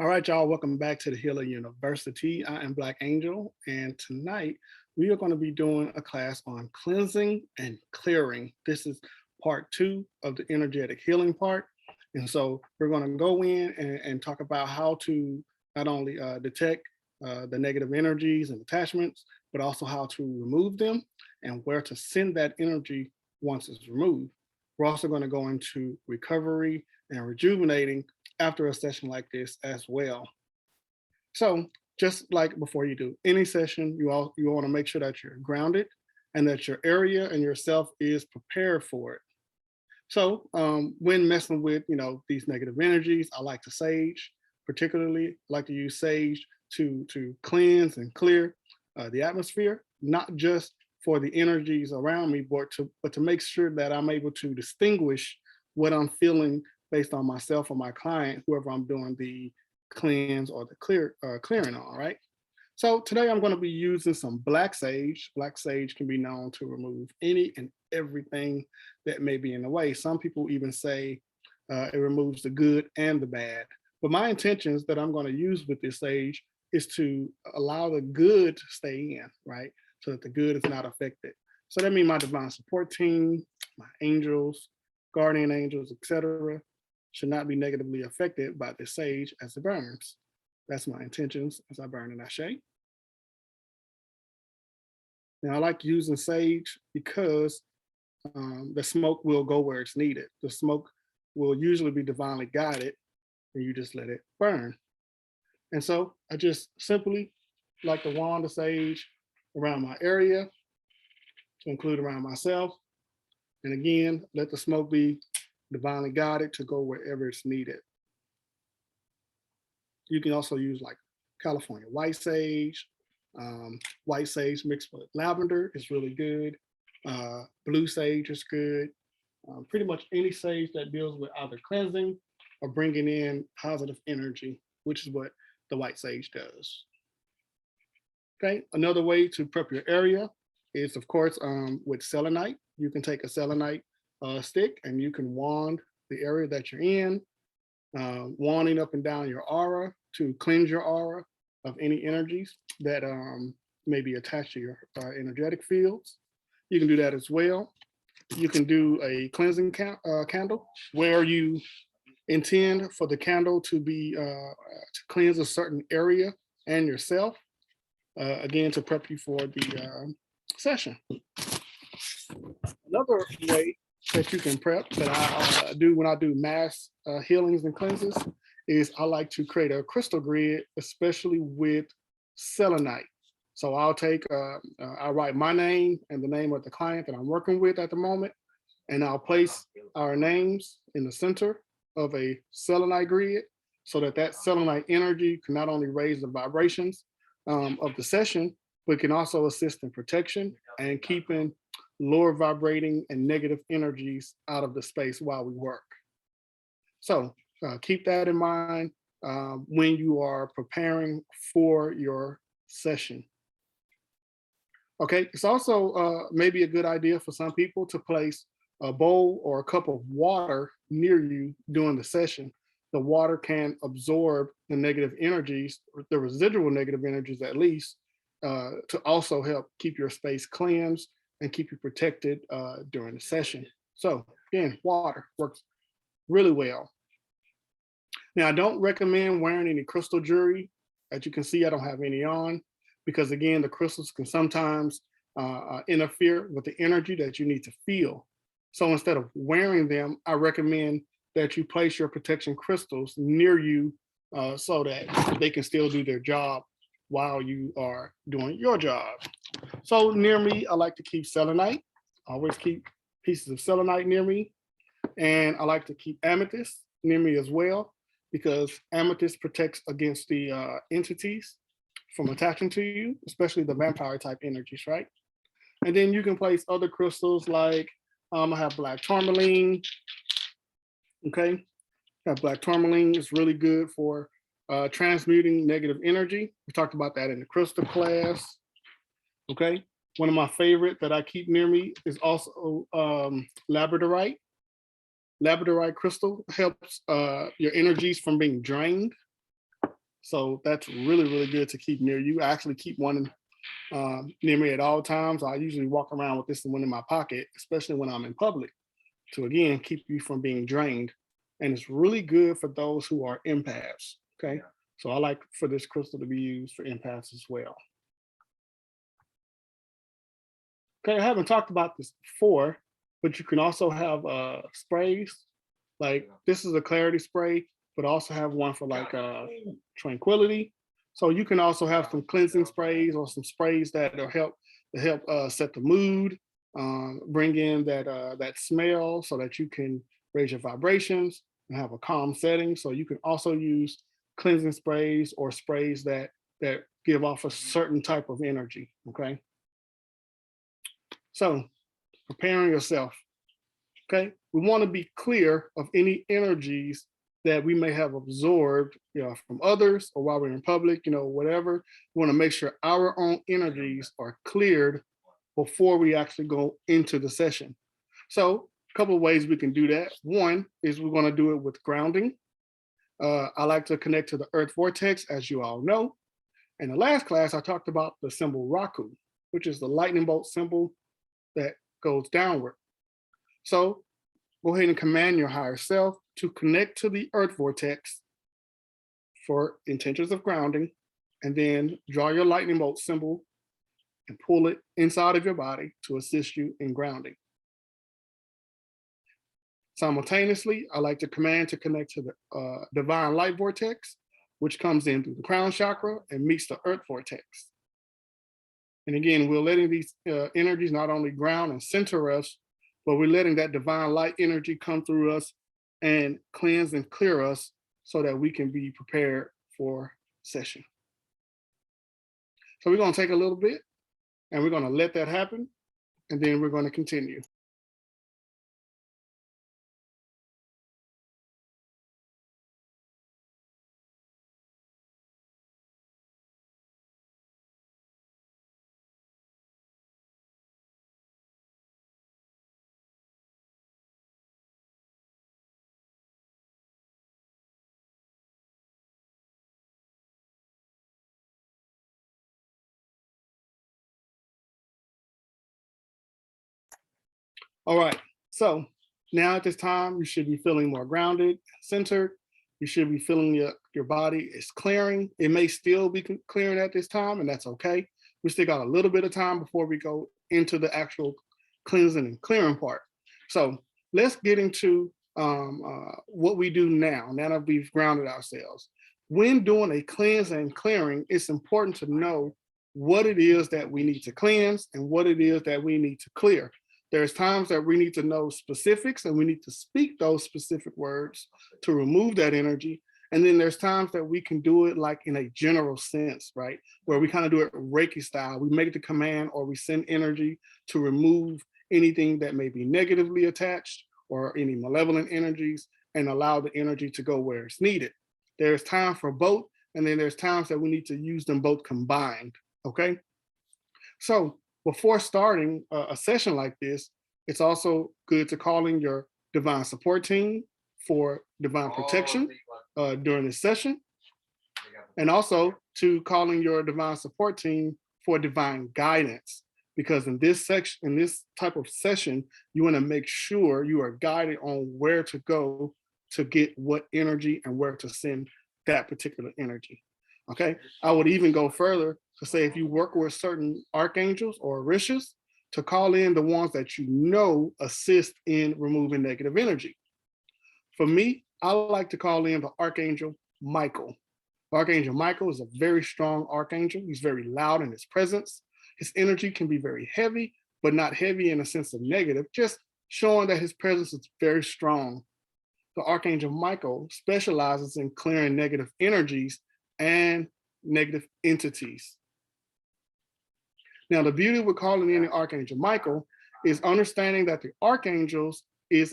All right, y'all, welcome back to the Healer University. I am Black Angel, and tonight we are going to be doing a class on cleansing and clearing. This is part two of the energetic healing part. And so we're going to go in and talk about how to not only detect the negative energies and attachments, but also how to remove them and where to send that energy once it's removed. We're also going to go into recovery and rejuvenating after a session like this as well. So just like before you do any session, you want to make sure that you're grounded and that your area and yourself is prepared for it. So when messing with these negative energies, I like to sage. Particularly, like to use sage to cleanse and clear the atmosphere, not just for the energies around me, but to make sure that I'm able to distinguish what I'm feeling based on myself or my client, whoever I'm doing the cleanse or the clearing on, right? So today I'm going to be using some black sage. Black sage can be known to remove any and everything that may be in the way. Some people even say it removes the good and the bad. But my intentions that I'm going to use with this sage is to allow the good to stay in, right? So that the good is not affected. So that means my divine support team, my angels, guardian angels, etc., should not be negatively affected by this sage as it burns. That's my intentions as I burn in Ashe. Now, I like using sage because the smoke will go where it's needed. The smoke will usually be divinely guided, and you just let it burn. And so I just simply like to wand the sage around my area to include around myself. And again, let the smoke be divinely guided to go wherever it's needed. You can also use like California white sage mixed with lavender is really good. Blue sage is good. Pretty much any sage that deals with either cleansing or bringing in positive energy, which is what the white sage does. Okay, another way to prep your area is, of course, with selenite. You can take a selenite stick and you can wand the area that you're in, wanding up and down your aura to cleanse your aura of any energies that may be attached to your energetic fields. You can do that as well. You can do a cleansing candle where you intend for the candle to be to cleanse a certain area and yourself. Again, to prep you for the session. Another way that you can prep that I do when I do mass healings and cleanses is I like to create a crystal grid, especially with selenite. So I'll write my name and the name of the client that I'm working with at the moment, and I'll place our names in the center of a selenite grid so that selenite energy can not only raise the vibrations of the session, but can also assist in protection and keeping lower vibrating and negative energies out of the space while we work. So keep that in mind when you are preparing for your session. Okay, it's also maybe a good idea for some people to place a bowl or a cup of water near you during the session. The water can absorb the negative energies, the residual negative energies at least, to also help keep your space cleansed and keep you protected during the session. So again, water works really well. Now, I don't recommend wearing any crystal jewelry. As you can see, I don't have any on because again, the crystals can sometimes interfere with the energy that you need to feel. So instead of wearing them, I recommend that you place your protection crystals near you so that they can still do their job while you are doing your job. So near me, I like to keep selenite. I always keep pieces of selenite near me. And I like to keep amethyst near me as well, because amethyst protects against the entities from attaching to you, especially the vampire type energies, right? And then you can place other crystals like I have black tourmaline. Okay, black tourmaline is really good for transmuting negative energy. We talked about that in the crystal class. Okay, one of my favorite that I keep near me is also labradorite. Labradorite crystal helps your energies from being drained. So that's really, really good to keep near you. I actually keep one near me at all times. I usually walk around with this one in my pocket, especially when I'm in public, to again keep you from being drained. And it's really good for those who are empaths. Okay. So I like for this crystal to be used for empaths as well. Okay, I haven't talked about this before, but you can also have sprays. Like this is a clarity spray, but also have one for like tranquility. So you can also have some cleansing sprays or some sprays that will help set the mood, bring in that smell so that you can raise your vibrations and have a calm setting. So you can also use cleansing sprays or sprays that give off a certain type of energy. Okay. So preparing yourself. Okay. We want to be clear of any energies that we may have absorbed, from others or while we're in public, whatever. We want to make sure our own energies are cleared before we actually go into the session. So a couple of ways we can do that. One is we're going to do it with grounding. I like to connect to the earth vortex, as you all know. In the last class, I talked about the symbol Raku, which is the lightning bolt symbol that goes downward. So go ahead and command your higher self to connect to the earth vortex for intentions of grounding, and then draw your lightning bolt symbol and pull it inside of your body to assist you in grounding. Simultaneously, I like to command to connect to the divine light vortex, which comes in through the crown chakra and meets the earth vortex. And again, we're letting these energies not only ground and center us, but we're letting that divine light energy come through us and cleanse and clear us so that we can be prepared for session. So we're going to take a little bit and we're going to let that happen, and then we're going to continue. All right, so now at this time, you should be feeling more grounded, centered. You should be feeling your body is clearing. It may still be clearing at this time, and that's okay. We still got a little bit of time before we go into the actual cleansing and clearing part. So let's get into what we do now that we've grounded ourselves. When doing a cleanse and clearing, it's important to know what it is that we need to cleanse and what it is that we need to clear. There's times that we need to know specifics and we need to speak those specific words to remove that energy. And then there's times that we can do it like in a general sense, right? Where we kind of do it Reiki style. We make the command or we send energy to remove anything that may be negatively attached or any malevolent energies and allow the energy to go where it's needed. There's time for both, and then there's times that we need to use them both combined, okay? So before starting a session like this, it's also good to call in your divine support team for divine protection during this session, and also to call in your divine support team for divine guidance. Because in this section, in this type of session, you want to make sure you are guided on where to go to get what energy and where to send that particular energy. Okay, I would even go further to say if you work with certain archangels or orishas, to call in the ones that you know assist in removing negative energy. For me, I like to call in the Archangel Michael. Archangel Michael is a very strong archangel. He's very loud in his presence. His energy can be very heavy, but not heavy in a sense of negative, just showing that his presence is very strong. The Archangel Michael specializes in clearing negative energies and negative entities. Now, the beauty with calling in the Archangel Michael is understanding that the archangels is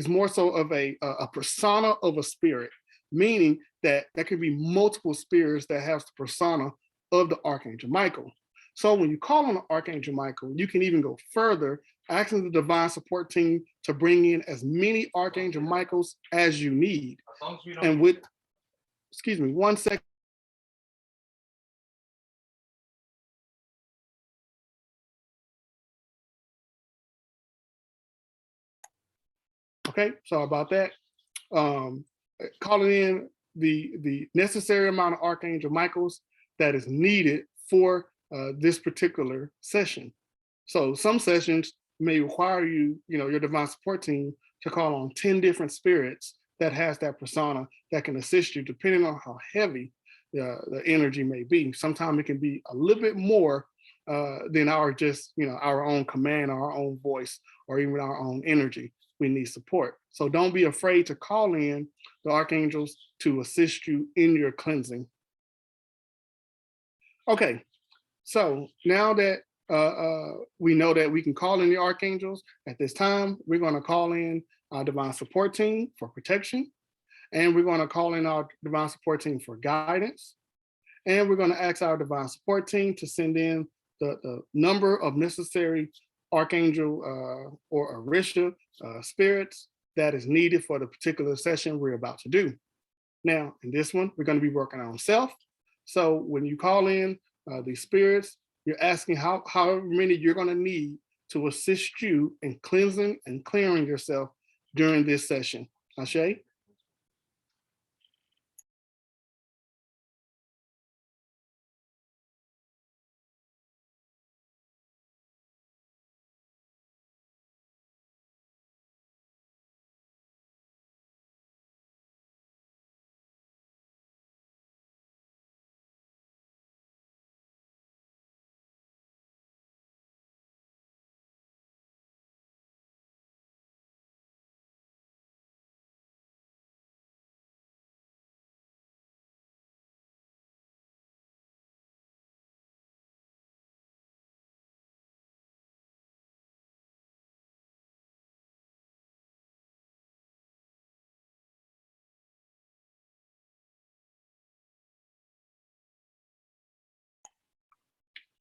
more so of a persona of a spirit, meaning that there could be multiple spirits that have the persona of the Archangel Michael. So when you call on the Archangel Michael, you can even go further, asking the divine support team to bring in as many Archangel Michaels as you need. And with, excuse me, 1 second. Okay, so about that, calling in the necessary amount of Archangel Michaels that is needed for this particular session. So some sessions may require you, your divine support team to call on 10 different spirits that has that persona that can assist you depending on how heavy the energy may be. Sometimes it can be a little bit more than our just, our own command, our own voice, or even our own energy. We need support. So don't be afraid to call in the archangels to assist you in your cleansing. Okay, so now that we know that we can call in the archangels at this time, we're going to call in our divine support team for protection, and we're going to call in our divine support team for guidance, and we're going to ask our divine support team to send in the number of necessary archangel or Orisha spirits that is needed for the particular session we're about to do. Now, in this one, we're going to be working on self. So when you call in these spirits, you're asking how many you're going to need to assist you in cleansing and clearing yourself during this session. Ashe?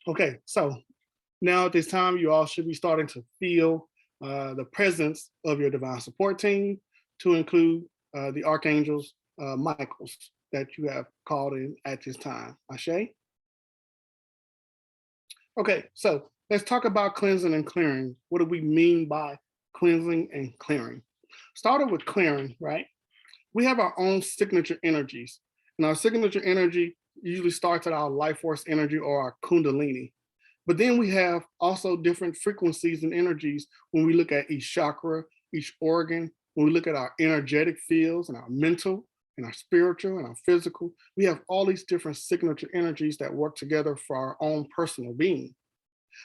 Okay, so now at this time, you all should be starting to feel the presence of your divine support team, to include the archangels, Michaels, that you have called in at this time. Ashe? Okay, so let's talk about cleansing and clearing. What do we mean by cleansing and clearing? Starting with clearing, right? We have our own signature energies, and our signature energy usually starts at our life force energy or our kundalini. But then we have also different frequencies and energies when we look at each chakra, each organ, when we look at our energetic fields and our mental and our spiritual and our physical. We have all these different signature energies that work together for our own personal being.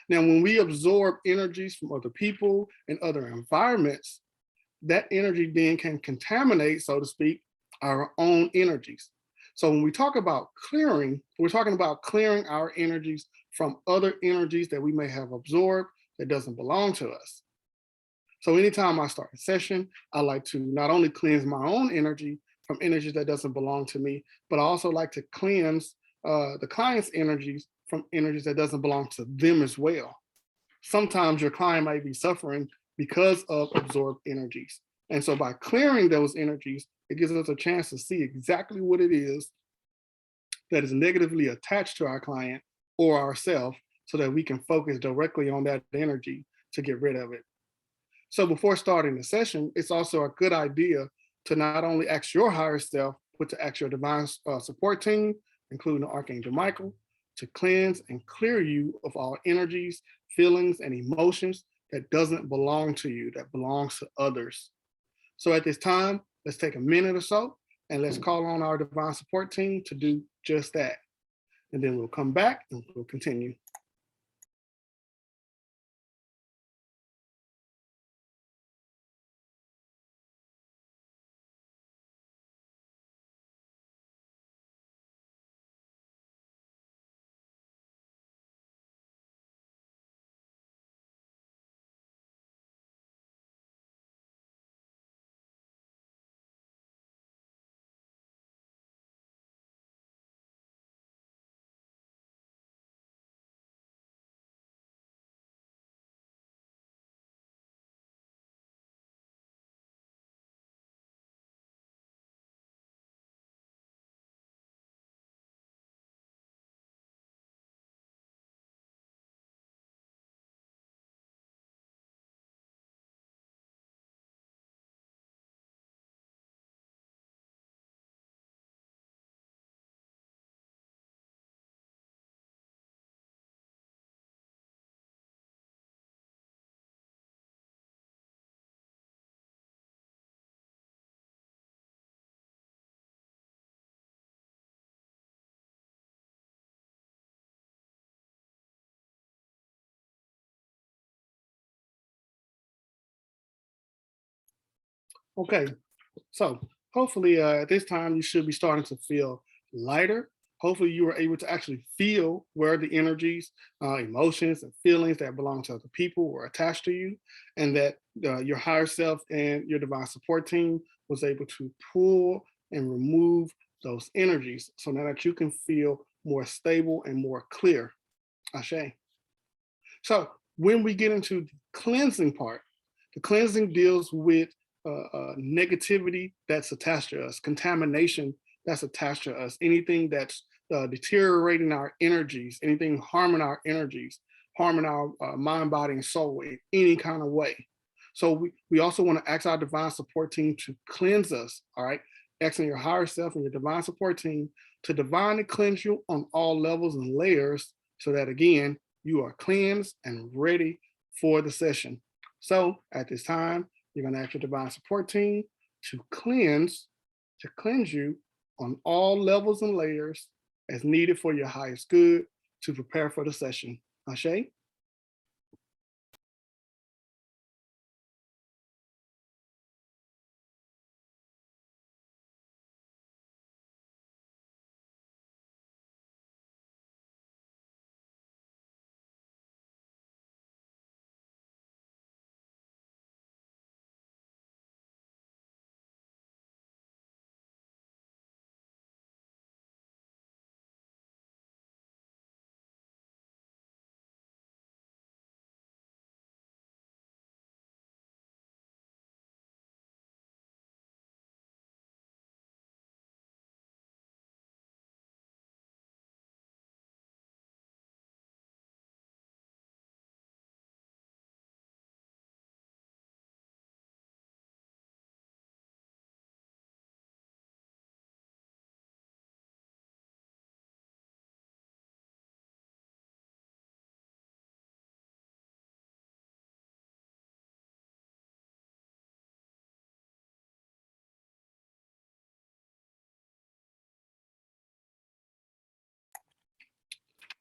Now, when we absorb energies from other people and other environments, that energy then can contaminate, so to speak, our own energies. So when we talk about clearing, we're talking about clearing our energies from other energies that we may have absorbed that doesn't belong to us. So anytime I start a session, I like to not only cleanse my own energy from energies that doesn't belong to me, but I also like to cleanse the client's energies from energies that doesn't belong to them as well. Sometimes your client might be suffering because of absorbed energies. And so by clearing those energies, it gives us a chance to see exactly what it is that is negatively attached to our client or ourselves, so that we can focus directly on that energy to get rid of it. So before starting the session, it's also a good idea to not only ask your higher self, but to ask your divine support team, including the Archangel Michael, to cleanse and clear you of all energies, feelings, and emotions that doesn't belong to you, that belongs to others. So at this time, let's take a minute or so and let's call on our divine support team to do just that. And then we'll come back and we'll continue. Okay, so hopefully at this time you should be starting to feel lighter. Hopefully you were able to actually feel where the energies, emotions, and feelings that belong to other people were attached to you, and that your higher self and your divine support team was able to pull and remove those energies so now that you can feel more stable and more clear. Ashe. So when we get into the cleansing part, the cleansing deals with negativity that's attached to us, contamination that's attached to us, anything that's deteriorating our energies, anything harming our energies, harming our mind, body, and soul in any kind of way. So we also want to ask our divine support team to cleanse us, all right? Asking your higher self and your divine support team to divinely cleanse you on all levels and layers so that again, you are cleansed and ready for the session. So at this time, you're going to ask your divine support team to cleanse you on all levels and layers as needed for your highest good to prepare for the session. Ashe?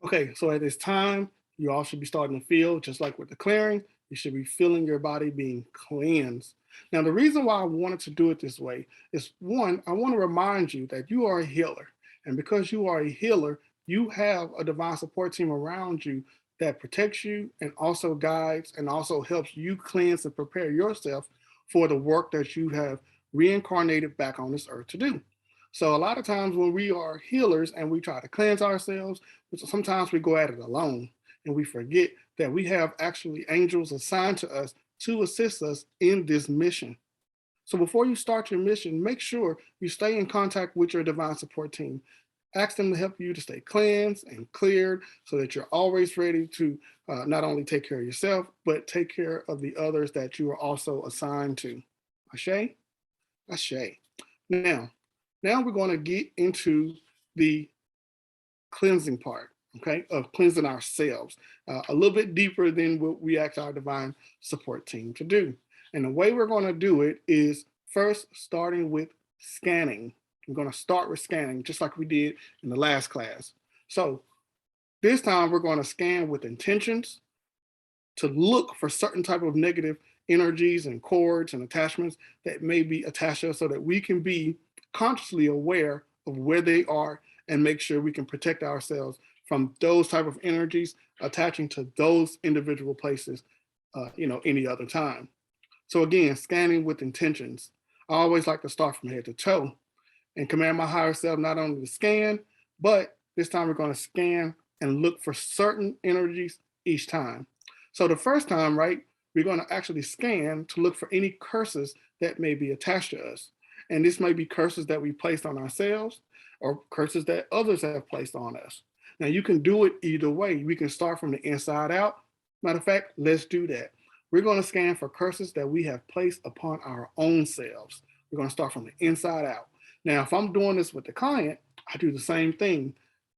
Okay, so at this time, you all should be starting to feel, just like with the clearing, you should be feeling your body being cleansed. Now, the reason why I wanted to do it this way is one, I want to remind you that you are a healer. And because you are a healer, you have a divine support team around you that protects you and also guides and also helps you cleanse and prepare yourself for the work that you have reincarnated back on this earth to do. So, a lot of times when we are healers and we try to cleanse ourselves, sometimes we go at it alone and we forget that we have actually angels assigned to us to assist us in this mission. So before you start your mission, make sure you stay in contact with your divine support team. Ask them to help you to stay cleansed and cleared so that you're always ready to not only take care of yourself, but take care of the others that you are also assigned to. Ashe? Ashe. Now, now we're going to get into the cleansing part, okay, of cleansing ourselves a little bit deeper than what we ask our divine support team to do. And the way we're going to do it is first starting with scanning. I'm going to start with scanning, just like we did in the last class. So this time we're going to scan with intentions to look for certain type of negative energies and cords and attachments that may be attached to us so that we can be consciously aware of where they are and make sure we can protect ourselves from those type of energies attaching to those individual places any other time. So again, scanning with intentions. I always like to start from head to toe and command my higher self not only to scan, but this time we're going to scan and look for certain energies each time. So the first time, right, we're going to actually scan to look for any curses that may be attached to us. And this may be curses that we placed on ourselves or curses that others have placed on us. Now you can do it either way. We can start from the inside out. Matter of fact, let's do that. We're going to scan for curses that we have placed upon our own selves. We're going to start from the inside out. Now, if I'm doing this with the client, I do the same thing.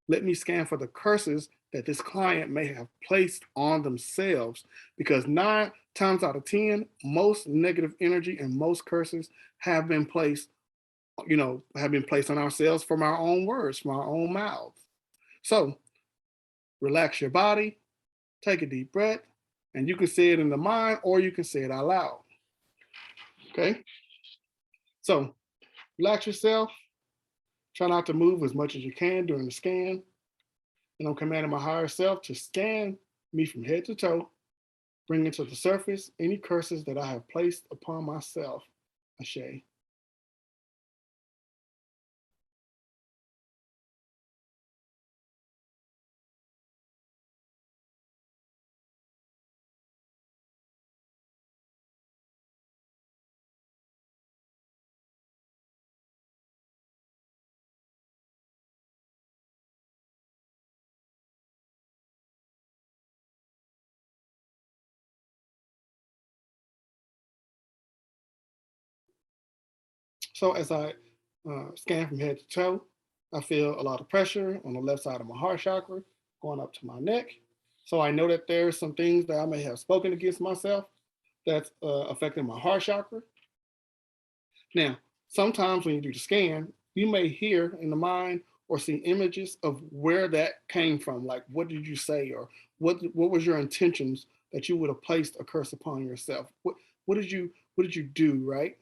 Let me scan for the curses that this client may have placed on themselves because 9 times out of 10, most negative energy and most curses have been placed, have been placed on ourselves from our own words, from our own mouths. So relax your body, take a deep breath, and you can say it in the mind or you can say it out loud. Okay. So relax yourself. Try not to move as much as you can during the scan. And I'm commanding my higher self to scan me from head to toe, bringing to the surface any curses that I have placed upon myself. Ashe. So as I scan from head to toe, I feel a lot of pressure on the left side of my heart chakra going up to my neck. So I know that there's some things that I may have spoken against myself that's affecting my heart chakra. Now, sometimes when you do the scan, you may hear in the mind or see images of where that came from. Like, what did you say, or what was your intentions that you would have placed a curse upon yourself? What did you do, right?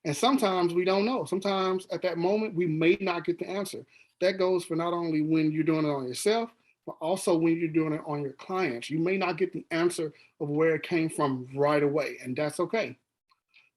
And sometimes we don't know. Sometimes at that moment we may not get the answer. That goes for not only when you're doing it on yourself, but also when you're doing it on your clients. You may not get the answer of where it came from right away, and that's okay.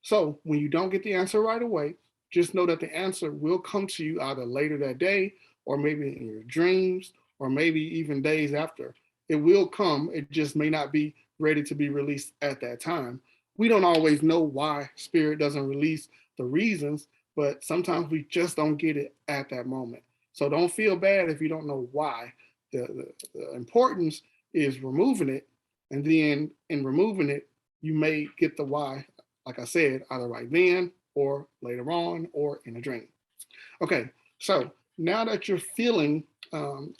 So when you don't get the answer right away, just know that the answer will come to you either later that day, or maybe in your dreams, or maybe even days after. It will come. It just may not be ready to be released at that time. We don't always know why spirit doesn't release the reasons, but sometimes we just don't get it at that moment. So don't feel bad if you don't know why. The importance is removing it. And then in removing it, you may get the why, like I said, either right then or later on or in a dream. Okay, so now that you're feeling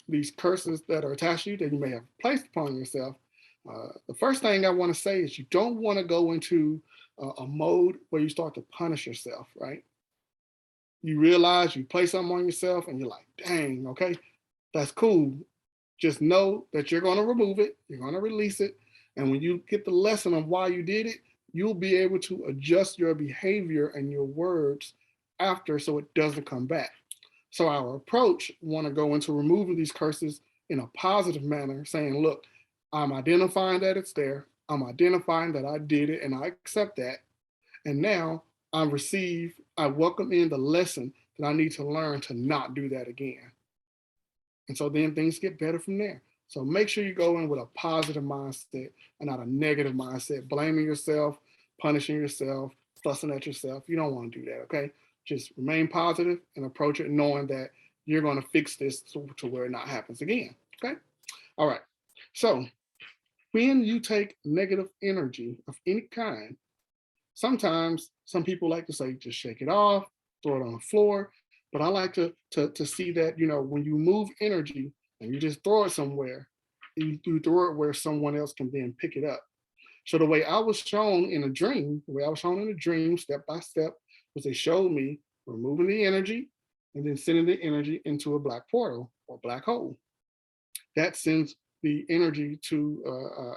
these curses that are attached to you that you may have placed upon yourself, the first thing I want to say is you don't want to go into a mode where you start to punish yourself, right? You realize you play something on yourself and you're like, dang, okay, that's cool. Just know that you're going to remove it, you're going to release it. And when you get the lesson of why you did it, you'll be able to adjust your behavior and your words after so it doesn't come back. So our approach want to go into removing these curses in a positive manner, saying, look, I'm identifying that it's there. I'm identifying that I did it and I accept that. And now I welcome in the lesson that I need to learn to not do that again. And so then things get better from there. So make sure you go in with a positive mindset and not a negative mindset, blaming yourself, punishing yourself, fussing at yourself. You don't want to do that, okay? Just remain positive and approach it knowing that you're going to fix this to where it not happens again, okay? All right. So when you take negative energy of any kind, sometimes some people like to say, just shake it off, throw it on the floor. But I like to see that, when you move energy and you just throw it somewhere, you throw it where someone else can then pick it up. So the way I was shown in a dream, the way I was shown in a dream, step by step, was they showed me removing the energy and then sending the energy into a black portal or black hole. That sends the energy to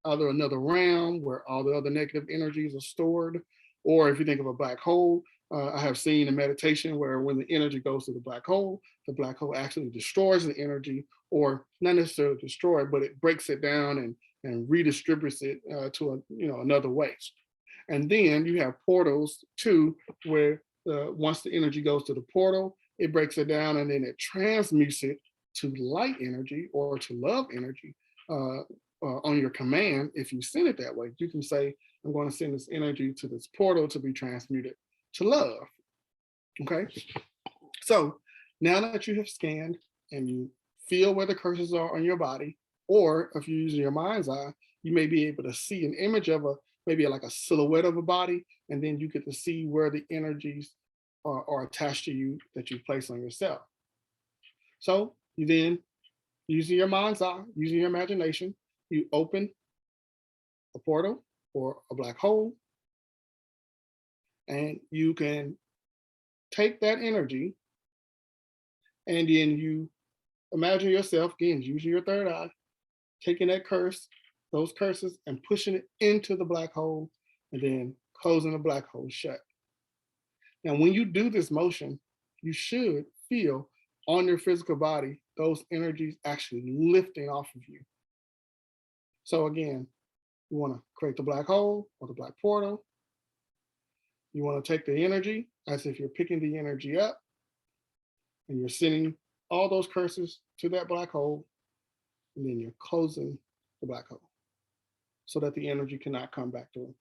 either another realm where all the other negative energies are stored, or if you think of a black hole, I have seen a meditation where when the energy goes to the black hole actually destroys the energy, or not necessarily destroy it, but it breaks it down and redistributes it to another way. And then you have portals too, where once the energy goes to the portal, it breaks it down and then it transmutes it to light energy or to love energy on your command. If you send it that way, you can say, I'm going to send this energy to this portal to be transmuted to love. Okay. So now that you have scanned and you feel where the curses are on your body, or if you're using your mind's eye, you may be able to see an image of maybe like a silhouette of a body, and then you get to see where the energies are attached to you that you place on yourself. So you then, using your mind's eye, using your imagination, you open a portal or a black hole, and you can take that energy and then you imagine yourself, again, using your third eye, taking those curses, and pushing it into the black hole, and then closing the black hole shut. Now, when you do this motion, you should feel on your physical body those energies actually lifting off of you. So again, you want to create the black hole or the black portal. You want to take the energy as if you're picking the energy up and you're sending all those curses to that black hole, and then you're closing the black hole so that the energy cannot come back through.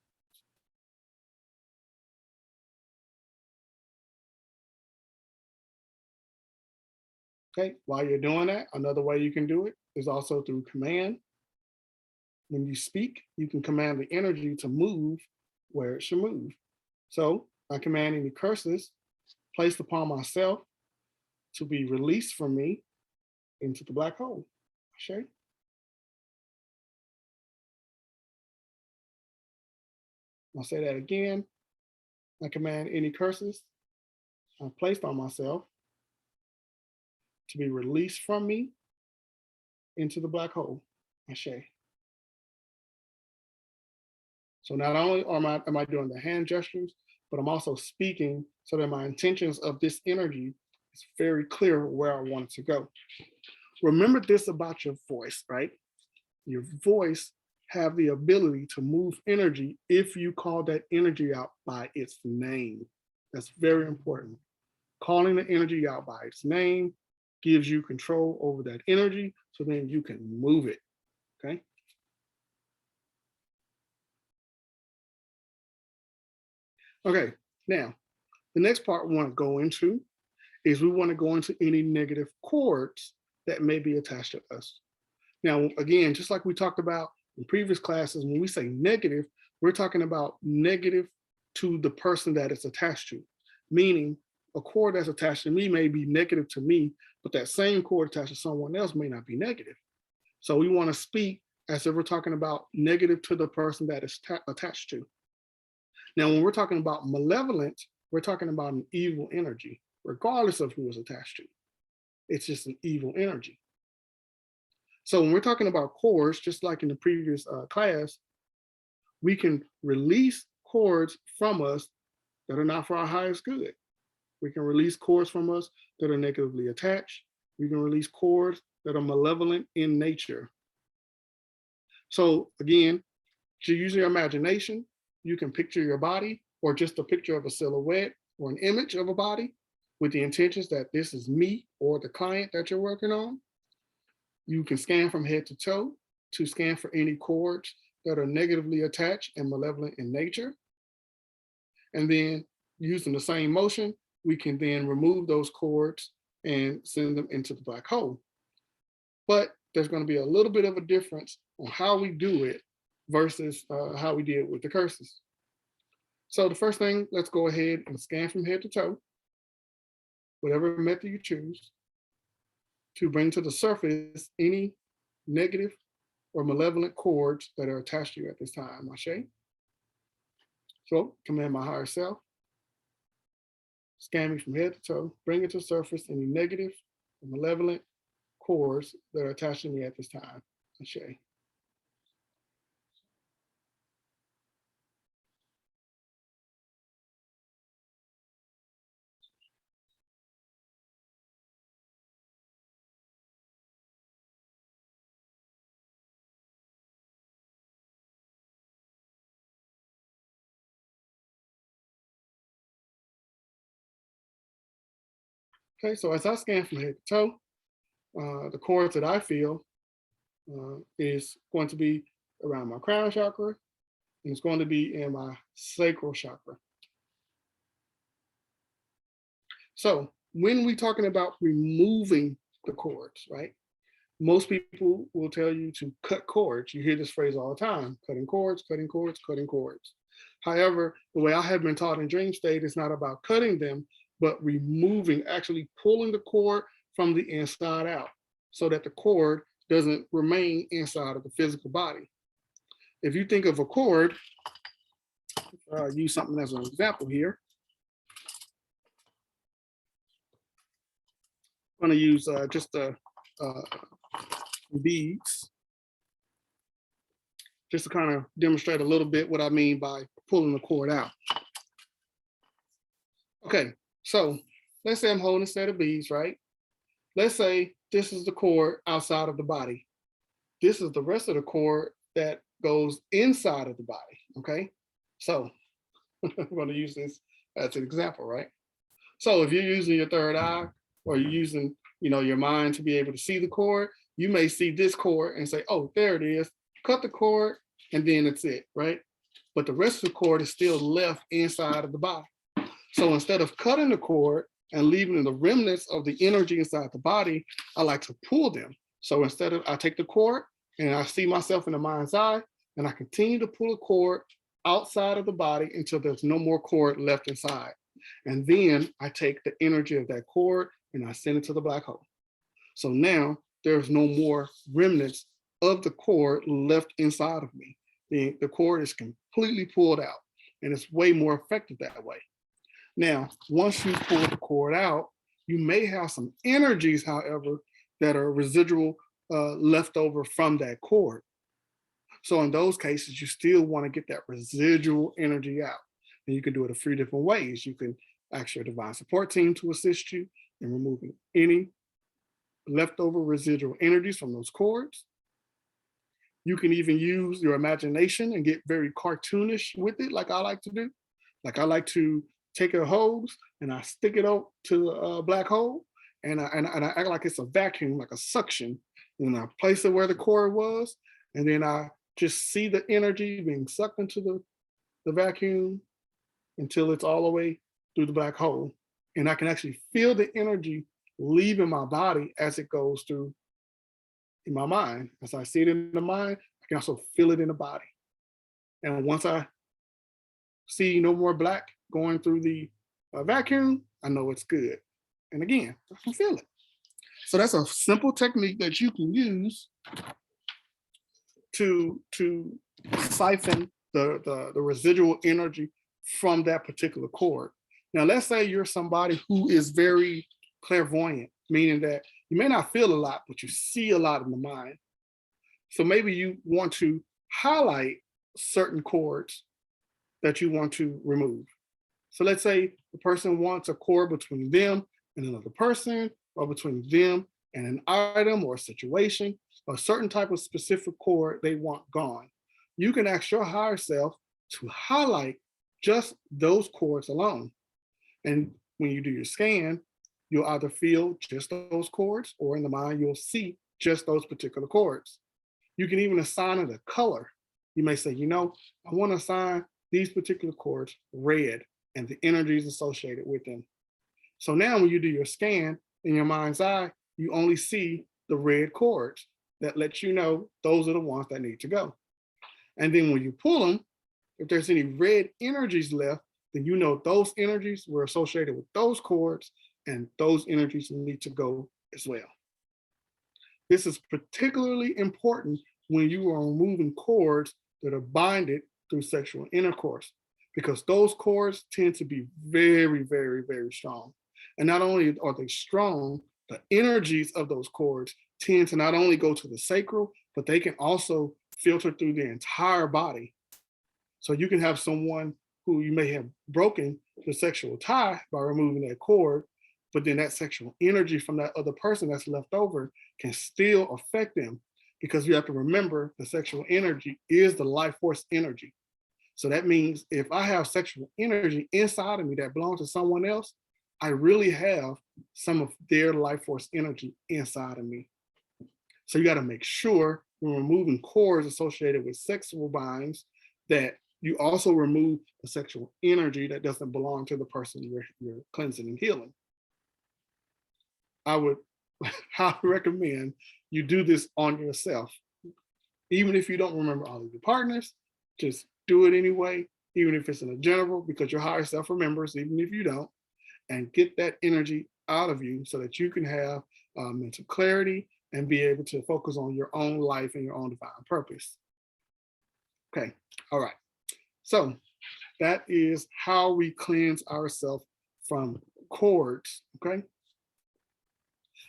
Okay, while you're doing that, another way you can do it is also through command. When you speak, you can command the energy to move where it should move. So I command any curses placed upon myself to be released from me into the black hole. Okay. I'll say that again. I command any curses placed on myself to be released from me into the black hole. Ashe. So not only am I doing the hand gestures, but I'm also speaking so that my intentions of this energy is very clear where I want it to go. Remember this about your voice, right? Your voice have the ability to move energy if you call that energy out by its name. That's very important. Calling the energy out by its name gives you control over that energy, so then you can move it, okay? Okay, now, the next part we want to go into is we want to go into any negative cords that may be attached to us. Now, again, just like we talked about in previous classes, when we say negative, we're talking about negative to the person that it's attached to, meaning a cord that's attached to me may be negative to me, but that same cord attached to someone else may not be negative. So we want to speak as if we're talking about negative to the person that is attached to. Now, when we're talking about malevolent, we're talking about an evil energy, regardless of who is attached to. It's just an evil energy. So when we're talking about cords, just like in the previous class, we can release cords from us that are not for our highest good. We can release cords from us that are negatively attached. We can release cords that are malevolent in nature. So again, to use your imagination, you can picture your body or just a picture of a silhouette or an image of a body with the intentions that this is me or the client that you're working on. You can scan from head to toe to scan for any cords that are negatively attached and malevolent in nature. And then using the same motion, we can then remove those cords and send them into the black hole. But there's going to be a little bit of a difference on how we do it versus how we did with the curses. So the first thing, let's go ahead and scan from head to toe, whatever method you choose, to bring to the surface any negative or malevolent cords that are attached to you at this time, Ashe. So command my higher self, scan me from head to toe, bring it to the surface any negative or malevolent cords that are attached to me at this time, Ashe. Okay, so as I scan from head to toe, the cords that I feel is going to be around my crown chakra, and it's going to be in my sacral chakra. So when we're talking about removing the cords, right? Most people will tell you to cut cords. You hear this phrase all the time, cutting cords, cutting cords, cutting cords. However, the way I have been taught in dream state, it's not about cutting them, but removing, actually pulling the cord from the inside out so that the cord doesn't remain inside of the physical body. If you think of a cord, use something as an example here. I'm going to use just beads, just to kind of demonstrate a little bit what I mean by pulling the cord out. Okay, so let's say I'm holding a set of beads, right? Let's say this is the cord outside of the body. This is the rest of the cord that goes inside of the body. Okay, so I'm going to use this as an example, right? So if you're using your third eye or you're using, your mind to be able to see the cord, you may see this cord and say, "Oh, there it is." Cut the cord, and then it's it, right? But the rest of the cord is still left inside of the body. So instead of cutting the cord and leaving the remnants of the energy inside the body, I like to pull them. So instead of, I take the cord and I see myself in the mind's eye, and I continue to pull the cord outside of the body until there's no more cord left inside. And then I take the energy of that cord and I send it to the black hole. So now there's no more remnants of the cord left inside of me. The cord is completely pulled out, and it's way more effective that way. Now, once you pull the cord out, you may have some energies, however, that are residual left over from that cord. So in those cases, you still want to get that residual energy out. And you can do it a few different ways. You can ask your divine support team to assist you in removing any leftover residual energies from those cords. You can even use your imagination and get very cartoonish with it, like I like to do. Like I like to take a hose and I stick it up to a black hole, and I act like it's a vacuum, like a suction, and I place it where the cord was, and then I just see the energy being sucked into the vacuum until it's all the way through the black hole. And I can actually feel the energy leaving my body as it goes through in my mind. As I see it in the mind, I can also feel it in the body. And once I see no more black going through the vacuum, I know it's good. And again, I can feel it. So that's a simple technique that you can use to siphon the residual energy from that particular cord. Now, let's say you're somebody who is very clairvoyant, meaning that you may not feel a lot, but you see a lot in the mind. So maybe you want to highlight certain cords that you want to remove. So let's say the person wants a cord between them and another person, or between them and an item or a situation, or a certain type of specific cord they want gone. You can ask your higher self to highlight just those cords alone. And when you do your scan, you'll either feel just those cords, or in the mind, you'll see just those particular cords. You can even assign it a color. You may say, I want to assign these particular cords red and the energies associated with them. So now when you do your scan in your mind's eye, you only see the red cords that let you know those are the ones that need to go. And then when you pull them, if there's any red energies left, then you know those energies were associated with those cords, and those energies need to go as well. This is particularly important when you are removing cords that are binded through sexual intercourse, because those cords tend to be very, very, very strong. And not only are they strong, the energies of those cords tend to not only go to the sacral, but they can also filter through the entire body. So you can have someone who you may have broken the sexual tie by removing that cord, but then that sexual energy from that other person that's left over can still affect them, because you have to remember the sexual energy is the life force energy. So that means if I have sexual energy inside of me that belongs to someone else, I really have some of their life force energy inside of me. So you got to make sure when removing cords associated with sexual binds that you also remove the sexual energy that doesn't belong to the person you're cleansing and healing. I would highly recommend you do this on yourself. Even if you don't remember all of your partners, just do it anyway, even if it's in a general, because your higher self remembers, even if you don't, and get that energy out of you so that you can have mental clarity and be able to focus on your own life and your own divine purpose. Okay, all right. So that is how we cleanse ourselves from cords, okay?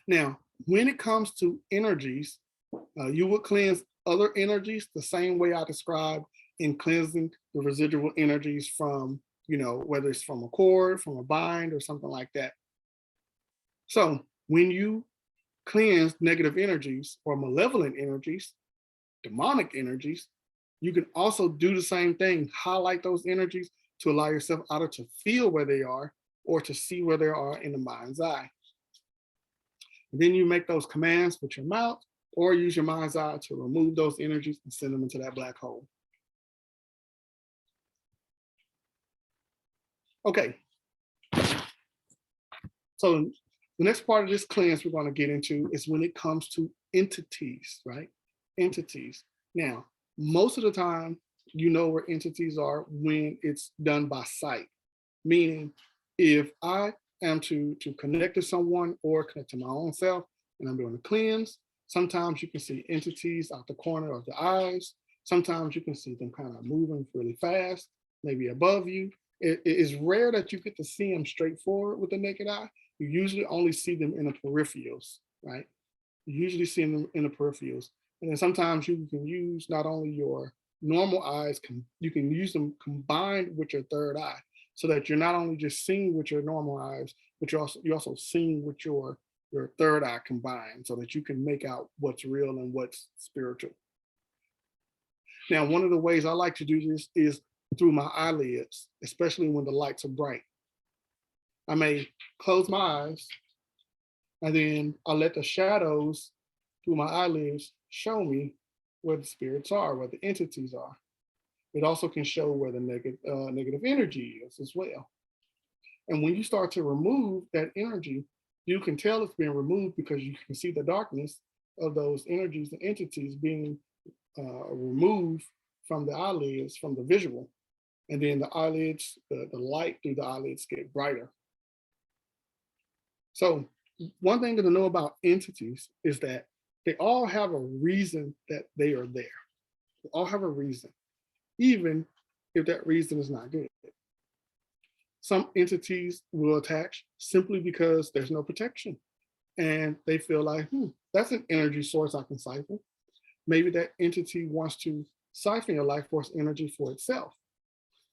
Now, when it comes to energies, you would cleanse other energies the same way I described in cleansing the residual energies from whether it's from a cord, from a bind, or something like that. So when you cleanse negative energies or malevolent energies, demonic energies, you can also do the same thing, highlight those energies to allow yourself either to feel where they are or to see where they are in the mind's eye. And then you make those commands with your mouth or use your mind's eye to remove those energies and send them into that black hole. Okay, so the next part of this cleanse we're going to get into is when it comes to entities, right? Entities. Now, most of the time, you know where entities are when it's done by sight. Meaning, if I am to connect to someone or connect to my own self and I'm doing a cleanse, sometimes you can see entities out the corner of the eyes. Sometimes you can see them kind of moving really fast, maybe above you. It is rare that you get to see them straight forward with the naked eye. You usually only see them in the peripherals, right? You usually see them in the peripherals. And then sometimes you can use not only your normal eyes, you can use them combined with your third eye so that you're not only just seeing with your normal eyes, but you're also seeing with your third eye combined so that you can make out what's real and what's spiritual. Now, one of the ways I like to do this is through my eyelids, especially when the lights are bright. I may close my eyes and then I'll let the shadows through my eyelids show me where the spirits are, where the entities are. It also can show where the negative energy is as well. And when you start to remove that energy, you can tell it's being removed because you can see the darkness of those energies and entities being removed from the eyelids, from the visual. And then the eyelids, the light through the eyelids get brighter. So one thing to know about entities is that they all have a reason that they are there. They all have a reason, even if that reason is not good. Some entities will attach simply because there's no protection. And they feel like, that's an energy source I can siphon. Maybe that entity wants to siphon your life force energy for itself.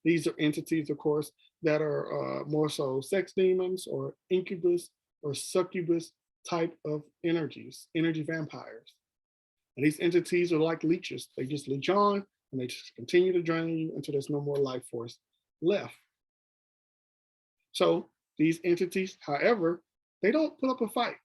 These are entities, of course, that are more so sex demons or incubus or succubus type of energies, energy vampires. And these entities are like leeches. They just leech on and they just continue to drain you until there's no more life force left. So these entities, however, they don't put up a fight.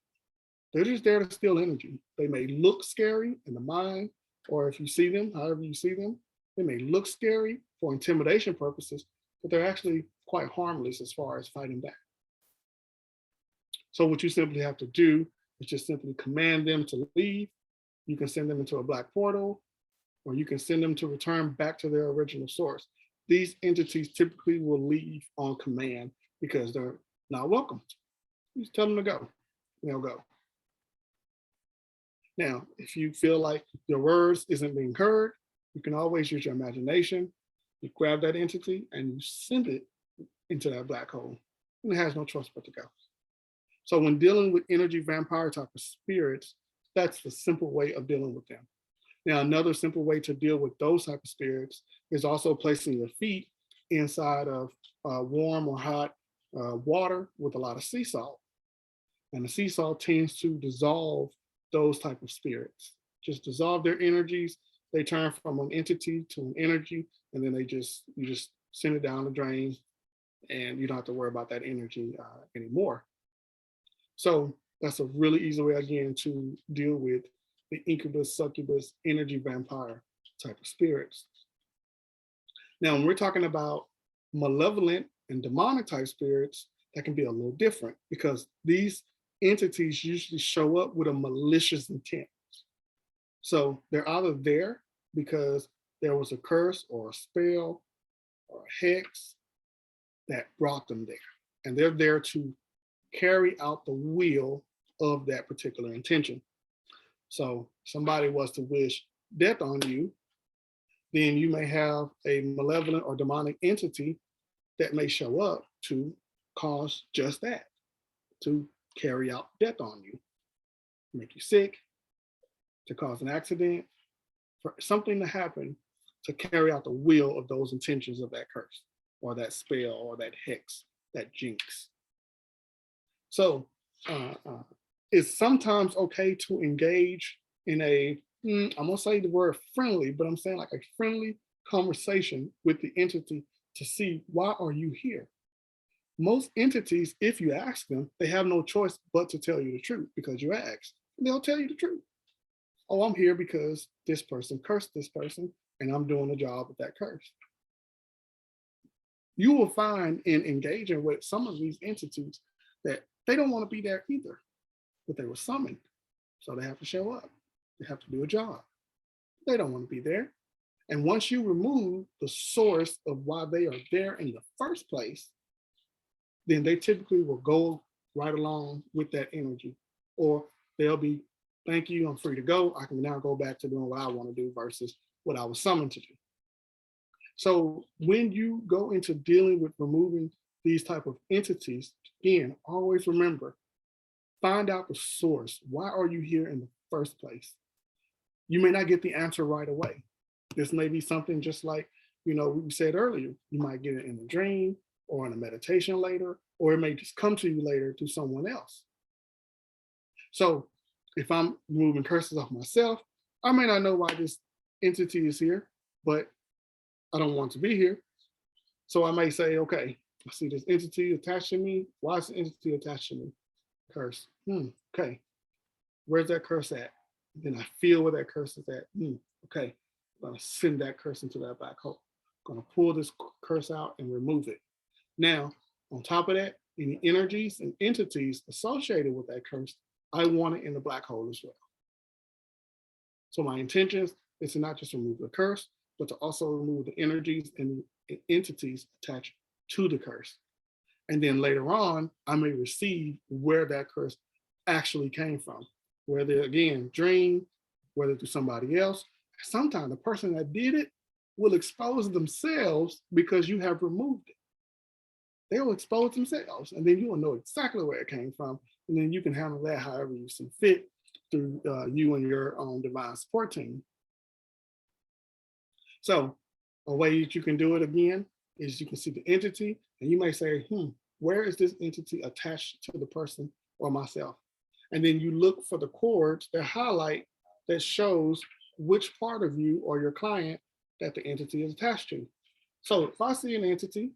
They're just there to steal energy. They may look scary in the mind, or if you see them, however you see them, they may look scary for intimidation purposes, but they're actually quite harmless as far as fighting back. So what you simply have to do is just simply command them to leave. You can send them into a black portal, or you can send them to return back to their original source. These entities typically will leave on command because they're not welcome. You just tell them to go, and they'll go. Now, if you feel like your words isn't being heard, you can always use your imagination. You grab that entity and you send it into that black hole, and it has no choice but to go. So when dealing with energy vampire type of spirits, that's the simple way of dealing with them. Now, another simple way to deal with those type of spirits is also placing your feet inside of warm or hot water with a lot of sea salt. And the sea salt tends to dissolve those type of spirits. Just dissolve their energies. They turn from an entity to an energy, and then you just send it down the drain, and you don't have to worry about that energy anymore. So that's a really easy way, again, to deal with the incubus, succubus, energy vampire type of spirits. Now, when we're talking about malevolent and demonic type spirits, that can be a little different because these entities usually show up with a malicious intent. So they're either there because there was a curse or a spell or a hex that brought them there. And they're there to carry out the will of that particular intention. So somebody was to wish death on you, then you may have a malevolent or demonic entity that may show up to cause just that, to carry out death on you, make you sick, to cause an accident, for something to happen to carry out the will of those intentions of that curse or that spell or that hex, that jinx. So it's sometimes okay to engage in a, I'm gonna say the word friendly, but I'm saying like a friendly conversation with the entity to see, why are you here? Most entities, if you ask them, they have no choice but to tell you the truth because you asked. They'll tell you the truth. Oh, I'm here because this person cursed this person and I'm doing a job with that curse. You will find in engaging with some of these entities that they don't want to be there either, but they were summoned. So they have to show up. They have to do a job. They don't want to be there. And once you remove the source of why they are there in the first place, then they typically will go right along with that energy. Or they'll be, thank you, I'm free to go. I can now go back to doing what I want to do versus what I was summoned to do. So when you go into dealing with removing these type of entities, again, always remember, find out the source. Why are you here in the first place? You may not get the answer right away. This may be something just like, we said earlier, you might get it in a dream or in a meditation later, or it may just come to you later through someone else. So if I'm removing curses off myself, I may not know why this entity is here, but I don't want to be here. So I may say, okay, I see this entity attached to me. Why is the entity attached to me? Curse. Okay. Where's that curse at? Then I feel where that curse is at. Okay. I'm going to send that curse into that black hole. I'm going to pull this curse out and remove it. Now, on top of that, any energies and entities associated with that curse, I want it in the black hole as well. So my intention is to not just remove the curse, but to also remove the energies and the entities attached to the curse. And then later on, I may receive where that curse actually came from, whether again, dream, whether through somebody else. Sometimes the person that did it will expose themselves because you have removed it. They will expose themselves, and then you will know exactly where it came from. And then you can handle that however you see fit through you and your own divine support team. So a way that you can do it again is you can see the entity and you may say, where is this entity attached to the person or myself? And then you look for the chords that highlight that shows which part of you or your client that the entity is attached to. So if I see an entity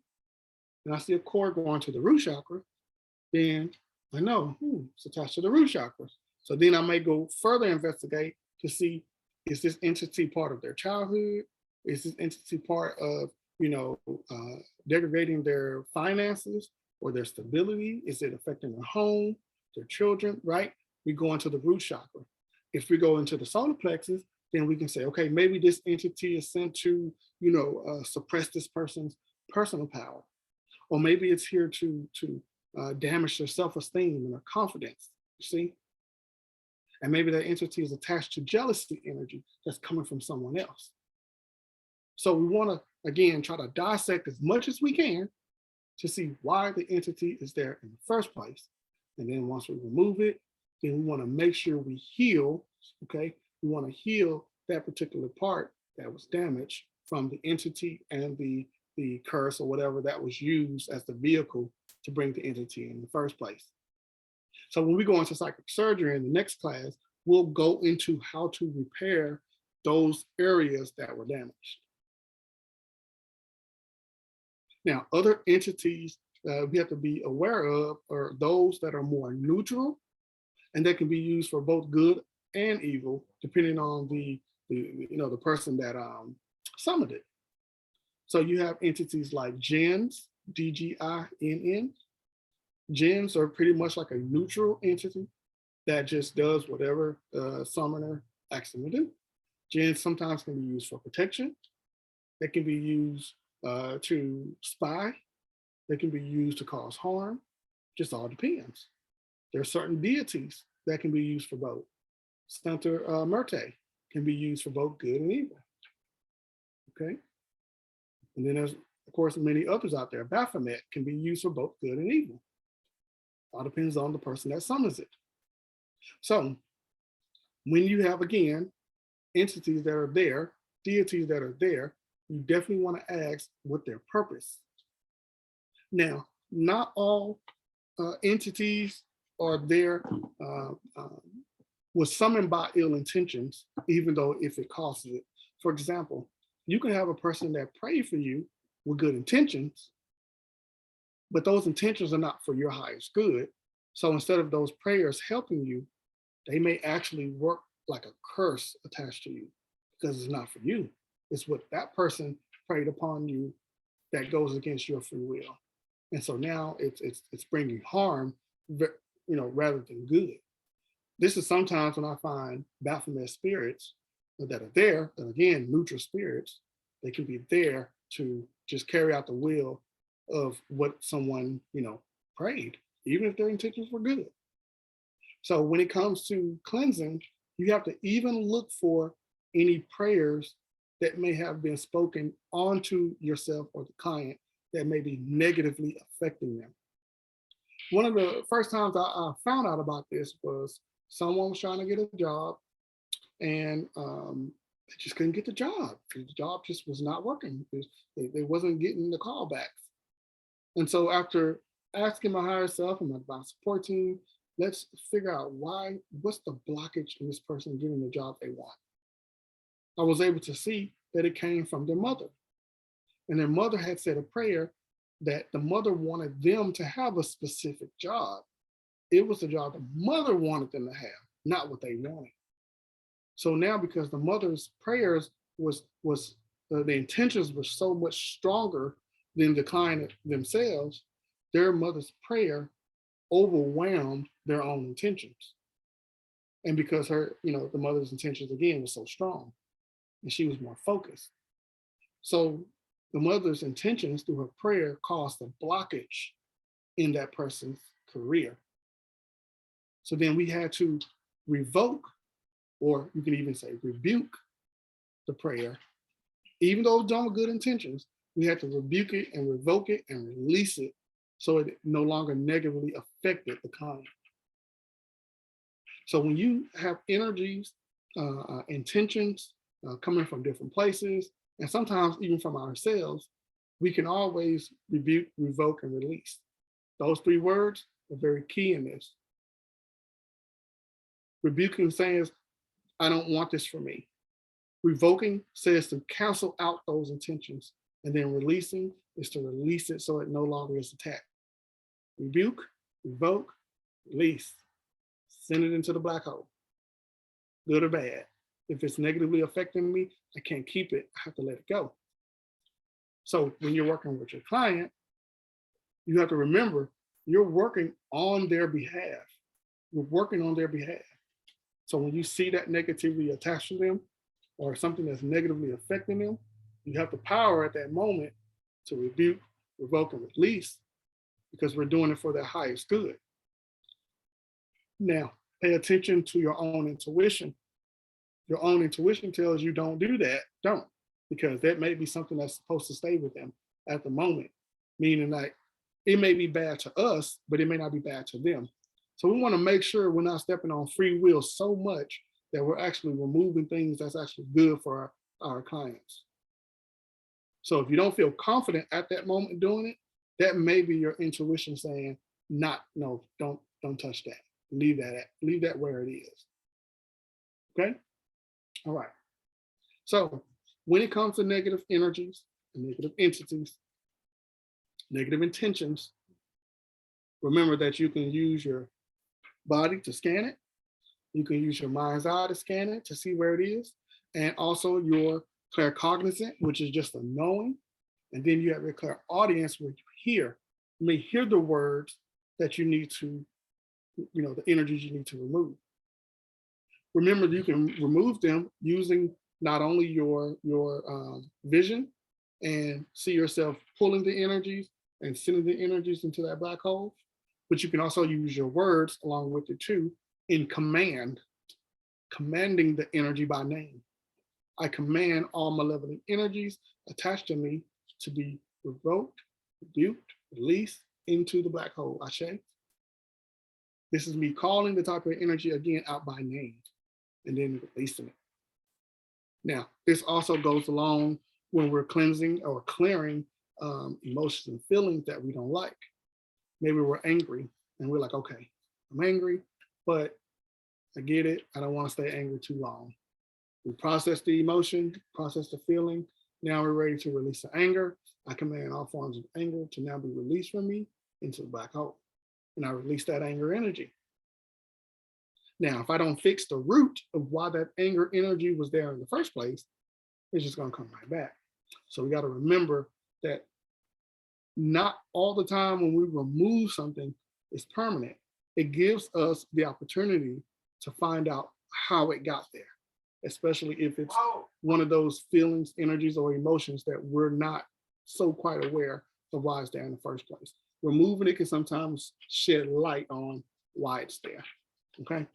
and I see a cord going to the root chakra, then I know it's attached to the root chakra. So then I may go further investigate to see, is this entity part of their childhood? Is this entity part of, degrading their finances or their stability? Is it affecting their home, their children, right? We go into the root chakra. If we go into the solar plexus, then we can say, okay, maybe this entity is sent to, suppress this person's personal power. Or maybe it's here to damage their self-esteem and their confidence, you see? And maybe that entity is attached to jealousy energy that's coming from someone else. So we want to, again, try to dissect as much as we can to see why the entity is there in the first place. And then once we remove it, then we want to make sure we heal, okay? We want to heal that particular part that was damaged from the entity and the curse or whatever that was used as the vehicle to bring the entity in the first place. So when we go into psychic surgery in the next class, we'll go into how to repair those areas that were damaged. Now, other entities we have to be aware of are those that are more neutral, and they can be used for both good and evil, depending on the person that summoned it. So you have entities like jinns, D-G-I-N-N. Jinns are pretty much like a neutral entity that just does whatever the summoner asks them to do. Jinns sometimes can be used for protection. They can be used to spy. They can be used to cause harm. Just all depends. There are certain deities that can be used for both. Santa Merte can be used for both good and evil. Okay. And then there's, of course, many others out there. Baphomet can be used for both good and evil. All depends on the person that summons it. So when you have, again, entities that are there, deities that are there, you definitely want to ask what their purpose. Now, not all entities are there uh, uh, was summoned by ill intentions, even though if it causes it. For example, you can have a person that prayed for you with good intentions, but those intentions are not for your highest good. So instead of those prayers helping you, they may actually work like a curse attached to you because it's not for you. It's what that person prayed upon you that goes against your free will. And so now it's bringing harm, rather than good. This is sometimes when I find Baphomet spirits that are there, and again, neutral spirits, they can be there to just carry out the will of what someone, prayed, even if their intentions were good. So when it comes to cleansing, you have to even look for any prayers that may have been spoken onto yourself or the client that may be negatively affecting them. One of the first times I found out about this was someone was trying to get a job, and they just couldn't get the job. The job just was not working. They wasn't getting the callbacks. And so after asking my higher self and my support team, let's figure out what's the blockage in this person getting the job they want. I was able to see that it came from their mother. And their mother had said a prayer that the mother wanted them to have a specific job. It was the job the mother wanted them to have, not what they wanted. So now, because the mother's prayers was the intentions were so much stronger than the client themselves, their mother's prayer overwhelmed their own intentions. And because the mother's intentions again was so strong, and she was more focused. So the mother's intentions through her prayer caused a blockage in that person's career. So then we had to revoke, or you can even say rebuke, the prayer. Even though it was done with good intentions, we had to rebuke it and revoke it and release it so it no longer negatively affected the client. So when you have energies, intentions coming from different places, and sometimes even from ourselves, we can always rebuke, revoke, and release. Those three words are very key in this. Rebuking says, I don't want this for me. Revoking says to cancel out those intentions. And then releasing is to release it so it no longer is attacked. Rebuke, revoke, release. Send it into the black hole, good or bad. If it's negatively affecting me, I can't keep it. I have to let it go. So when you're working with your client, you have to remember you're working on their behalf. You're working on their behalf. So when you see that negativity attached to them or something that's negatively affecting them, you have the power at that moment to rebuke, revoke, and release, because we're doing it for their highest good. Now, pay attention to your own intuition. Your own intuition tells you don't do that, don't, because that may be something that's supposed to stay with them at the moment, meaning like it may be bad to us, but it may not be bad to them. So we want to make sure we're not stepping on free will so much that we're actually removing things that's actually good for our clients. So if you don't feel confident at that moment doing it, that may be your intuition saying, no, don't touch that. Leave that where it is. Okay? All right. So when it comes to negative energies, negative entities, negative intentions, remember that you can use your body to scan it. You can use your mind's eye to scan it to see where it is. And also your claircognizant, which is just a knowing. And then you have your clairaudience, where you may hear the words that you need to, the energies you need to remove. Remember, you can remove them using not only your vision and see yourself pulling the energies and sending the energies into that black hole, but you can also use your words along with it too in commanding the energy by name. I command all malevolent energies attached to me to be revoked, rebuked, released into the black hole. Ashe. This is me calling the type of energy again out by name and then releasing it. Now, this also goes along when we're cleansing or clearing emotions and feelings that we don't like. Maybe we're angry and we're like, okay, I'm angry, but I get it. I don't want to stay angry too long. We process the emotion, process the feeling. Now we're ready to release the anger. I command all forms of anger to now be released from me into the black hole. And I release that anger energy. Now, if I don't fix the root of why that anger energy was there in the first place, it's just going to come right back. So we got to remember that not all the time when we remove something is permanent. It gives us the opportunity to find out how it got there, especially if it's one of those feelings, energies, or emotions that we're not so quite aware of why it's there in the first place. Removing it can sometimes shed light on why it's there. Okay.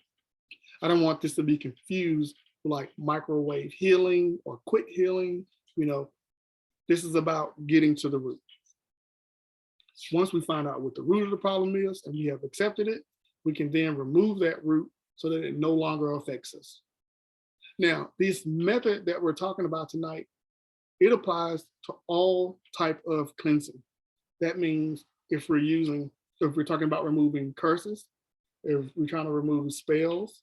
I don't want this to be confused with like microwave healing or quick healing. You know, this is about getting to the root. Once we find out what the root of the problem is and we have accepted it, we can then remove that root so that it no longer affects us. Now, this method that we're talking about tonight, it applies to all type of cleansing. That means if we're talking about removing curses, if we're trying to remove spells,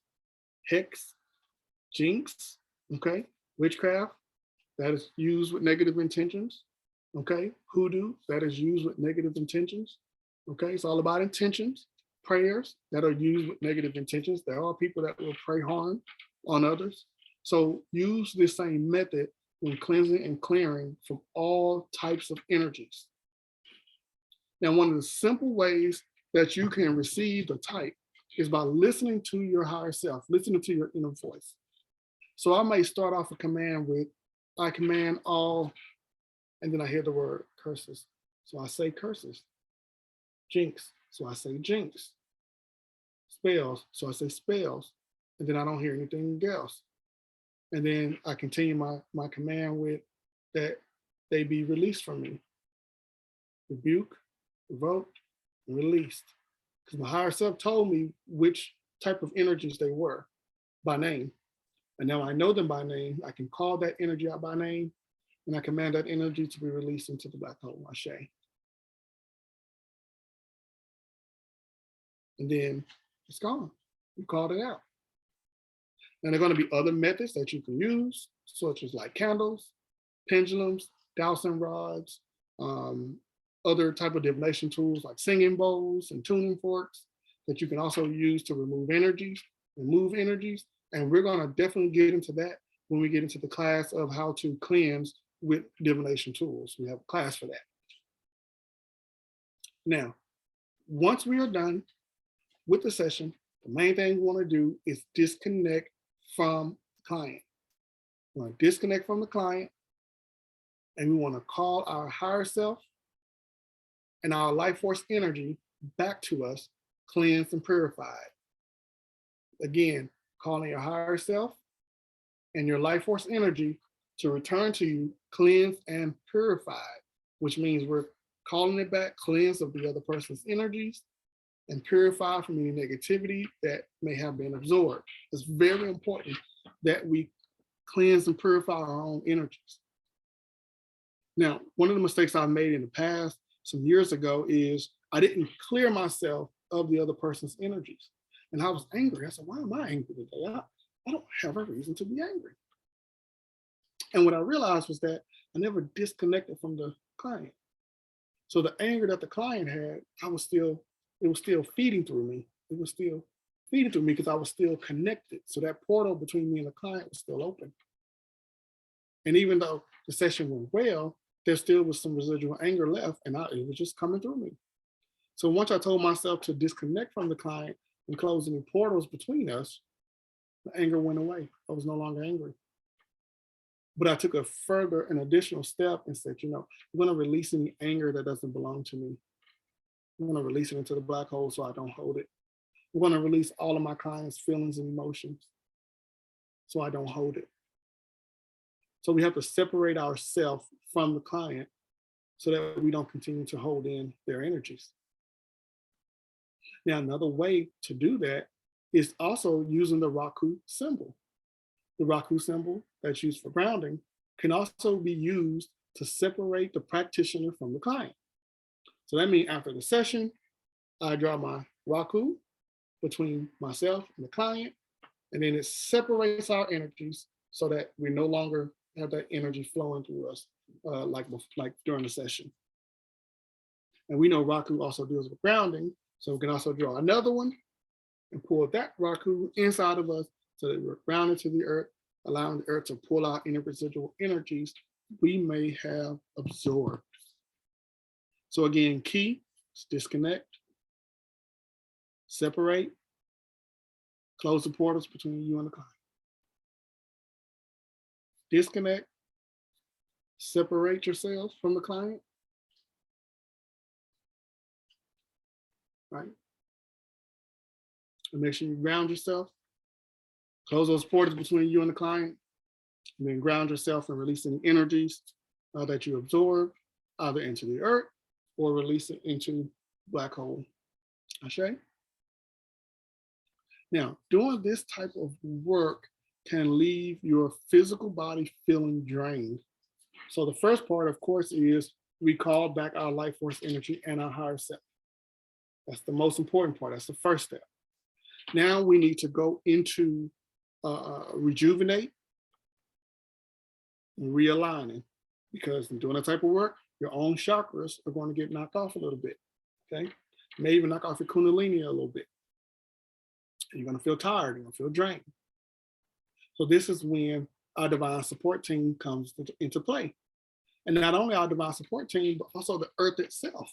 hex, jinx, okay, witchcraft, that is used with negative intentions, okay, hoodoo, that is used with negative intentions, okay, it's all about intentions. Prayers that are used with negative intentions. There are people that will pray harm on others. So use this same method when cleansing and clearing from all types of energies. Now, one of the simple ways that you can receive the type is by listening to your higher self, listening to your inner voice. So I may start off a command with, I command all, and then I hear the word curses. So I say curses. Jinx. So I say jinx. Spells. So I say spells. And then I don't hear anything else. And then I continue my command with that they be released from me. Rebuke, revoked, and released. Because my higher self told me which type of energies they were by name. And now I know them by name. I can call that energy out by name, and I command that energy to be released into the black hole, Ashe. And then it's gone. You called it out. And there are going to be other methods that you can use, such as like candles, pendulums, dowsing rods, other type of divination tools like singing bowls and tuning forks that you can also use to remove energies and move energies. And we're going to definitely get into that when we get into the class of how to cleanse with divination tools. We have a class for that. Now, once we are done with the session, the main thing we want to do is disconnect from the client. We want to disconnect from the client, and we want to call our higher self and our life force energy back to us, cleansed and purified. Again, calling your higher self and your life force energy to return to you, cleansed and purified, which means we're calling it back, cleansed of the other person's energies, and purify from any negativity that may have been absorbed. It's very important that we cleanse and purify our own energies. Now, one of the mistakes I've made in the past, some years ago, is I didn't clear myself of the other person's energies. And I was angry. I said, why am I angry today? I don't have a reason to be angry. And what I realized was that I never disconnected from the client. So the anger that the client had, it was still feeding through me. It was still feeding through me because I was still connected. So that portal between me and the client was still open. And even though the session went well, there still was some residual anger left, and it was just coming through me. So once I told myself to disconnect from the client and close any portals between us, the anger went away. I was no longer angry. But I took an additional step and said, I'm going to release any anger that doesn't belong to me. I'm going to release it into the black hole so I don't hold it. I'm going to release all of my clients' feelings and emotions so I don't hold it. So we have to separate ourselves from the client so that we don't continue to hold in their energies. Now, another way to do that is also using the Raku symbol. The Raku symbol that's used for grounding can also be used to separate the practitioner from the client. So that means after the session, I draw my Raku between myself and the client, and then it separates our energies so that we no longer have that energy flowing through us like during the session. And we know Raku also deals with grounding, so we can also draw another one and pull that Raku inside of us so that we're grounded to the earth, allowing the earth to pull out any residual energies we may have absorbed. So again, key is disconnect, separate, close the portals between you and the client. Disconnect, separate yourselves from the client, right? And make sure you ground yourself, close those portals between you and the client, and then ground yourself and release any energies that you absorb either into the earth or release it into black hole. Ashe? Now, doing this type of work can leave your physical body feeling drained. So the first part, of course, is we call back our life force energy and our higher self. That's the most important part. That's the first step. Now we need to go into rejuvenate and realigning, because in doing that type of work, your own chakras are going to get knocked off a little bit. Okay, may even knock off your kundalini a little bit. You're going to feel tired. You're going to feel drained. So this is when our divine support team comes into play, and not only our divine support team, but also the earth itself.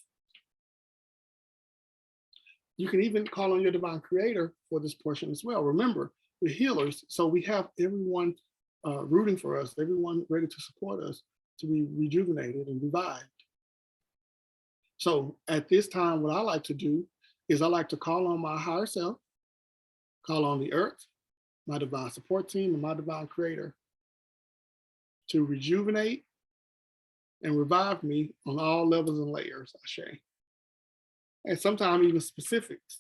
You can even call on your divine creator for this portion as well. Remember, we're healers, so we have everyone rooting for us, everyone ready to support us to be rejuvenated and revived. So at this time, what I like to do is I like to call on my higher self, call on the earth, my divine support team, and my divine creator to rejuvenate and revive me on all levels and layers, Ashe. And sometimes even specifics.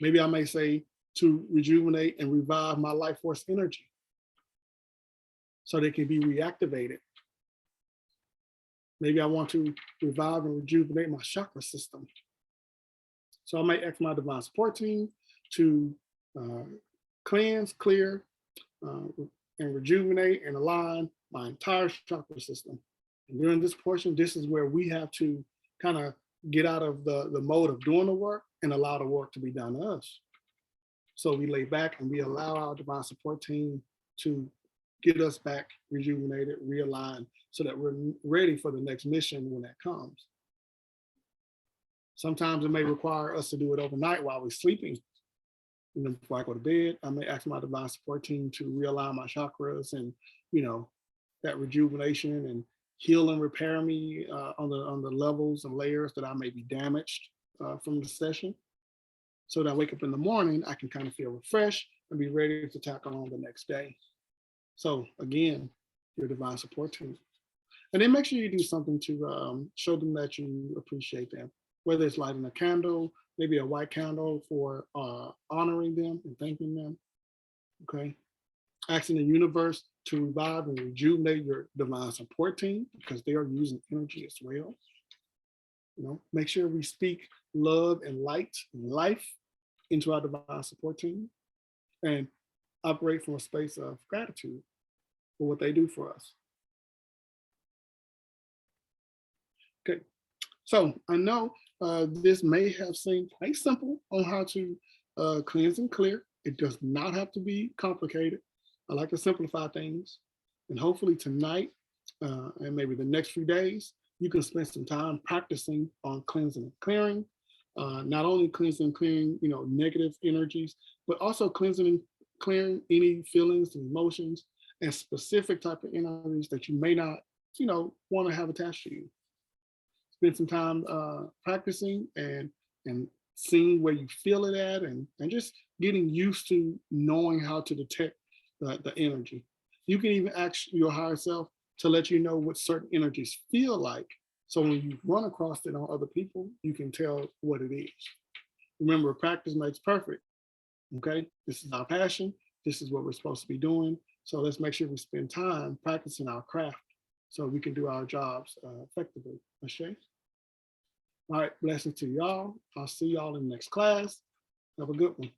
Maybe I may say to rejuvenate and revive my life force energy so they can be reactivated. Maybe I want to revive and rejuvenate my chakra system. So I may ask my divine support team to cleanse, clear, and rejuvenate and align my entire chakra system. And during this portion, this is where we have to kind of get out of the mode of doing the work and allow the work to be done to us. So we lay back and we allow our divine support team to get us back rejuvenated, realigned, so that we're ready for the next mission when that comes. Sometimes it may require us to do it overnight while we're sleeping. And then before I go to bed, I may ask my divine support team to realign my chakras and, that rejuvenation and heal and repair me on the levels and layers that I may be damaged from the session. So that I wake up in the morning, I can kind of feel refreshed and be ready to tackle on the next day. So again, your divine support team. And then make sure you do something to show them that you appreciate them, whether it's lighting a candle, maybe a white candle for honoring them and thanking them, okay? Asking the universe to revive and rejuvenate your divine support team because they are using energy as well. Make sure we speak love and light and life into our divine support team and operate from a space of gratitude for what they do for us. Okay, so I know this may have seemed quite simple on how to cleanse and clear. It does not have to be complicated. I like to simplify things. And hopefully tonight and maybe the next few days, you can spend some time practicing on cleansing and clearing. Not only cleansing and clearing, negative energies, but also cleansing and clearing any feelings and emotions and specific type of energies that you may not, want to have attached to you. Spend some time practicing and seeing where you feel it at and just getting used to knowing how to detect the energy. You can even ask your higher self to let you know what certain energies feel like. So when you run across it on other people, you can tell what it is. Remember, practice makes perfect. Okay, this is our passion. This is what we're supposed to be doing. So let's make sure we spend time practicing our craft so we can do our jobs effectively. Ashay? All right, blessings to y'all. I'll see y'all in the next class. Have a good one.